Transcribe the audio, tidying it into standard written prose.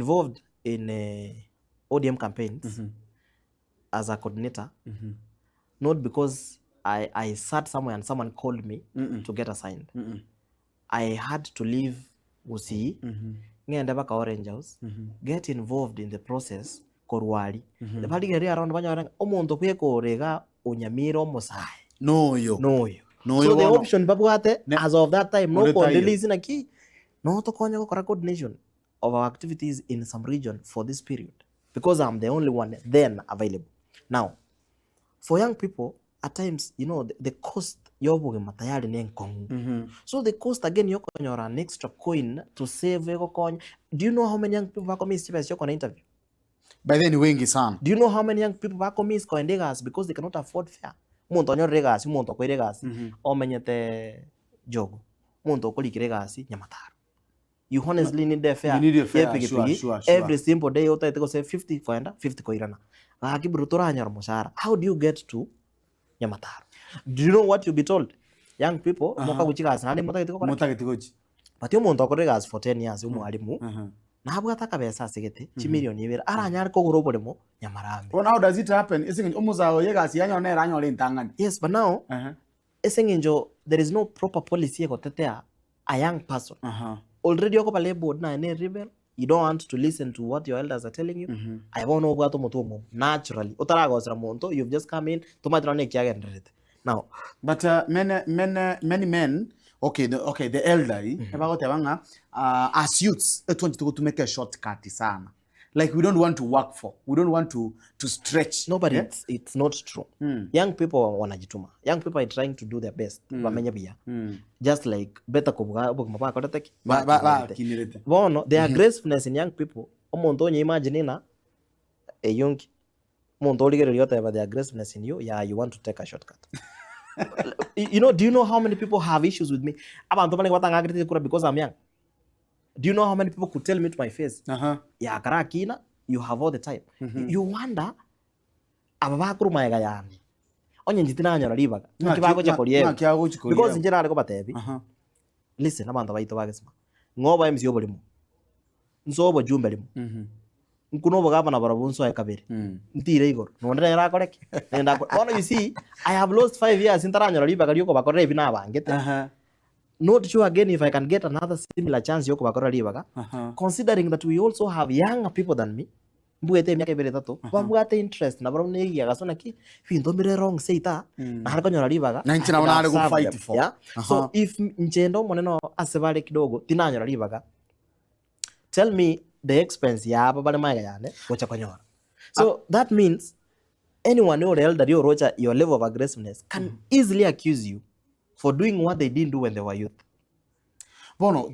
involved in ODM campaigns as a coordinator, not because I sat somewhere and someone called me to get assigned. I had to leave Gusii, ngenda baka Orange House, get involved in the process korwali. The party around banyara omuntu kwekorega Nyamira omosai. No. So the option babwate as of that time no release na ki no to konya ko coordination of our activities in some region for this period because I'm the only one then available. Now, for young people, at times, you know, the cost yobuge matayari nenkong. So the cost again yokonyora an extra coin to save ego coin. Do you know how many young people wako miss chipes yoko na interview? By then wengi sana. Do you know how many young people wako miss koendegas because they cannot afford fare? Muntu onyoregas, muntu koiregas, omenyete jogo. Muntu okolikiregas Nyamataro. You honestly need the fare. You need a fare, sure. Every simple day you take say 50 koenda, 50 koirana. How do you get to Nyamataro? Do you know what you'll be told? Young people, but you won't talk for 10 years. Now, how does it happen? Yes, but now, there is no proper policy a young person. Already, you don't want to listen to what your elders are telling you. I won't know what to naturally. You've just come in to now. But many men, the elderly, as youths, they want to make a shortcut. Like we don't want to work for, we don't want to stretch. No, but it's not true. Young people wanajituma. Young people are trying to do their best. Just like better there are gracefulness in young people. Imagine a young there are gracefulness in you. Yeah, you want to take a shortcut. You know, do you know how many people have issues with me? Because I'm young. Do you know how many people could tell me to my face? Yeah, karakina, you have all the time. You wonder, because in general, listen, ngoba MC obolimu. Nsobo jumbelimu. Nkunobo gavana barabunso ekabiri. Ntire igor. Nondera yara korek. You see, I have lost 5 years in Taranyora libaga yoko bakore bina bangete. Not sure again if I can get another similar chance yoko bakora libaga. Considering that we also have younger people than me. Mbuete miaka ibere tatu. Bambuate interest na baro negi agasona ki findo mire wrong seita. Na hariko nyora libaga. Na nchina wana go fight for. Yeah? So if nchendo moneno asebale kidogo tinanyora libaga. Tell me the expense ya babale maiga yane wacha konyora. So that means anyone who elder you rocha your level of aggressiveness can easily accuse you for doing what they didn't do when they were youth. Bono,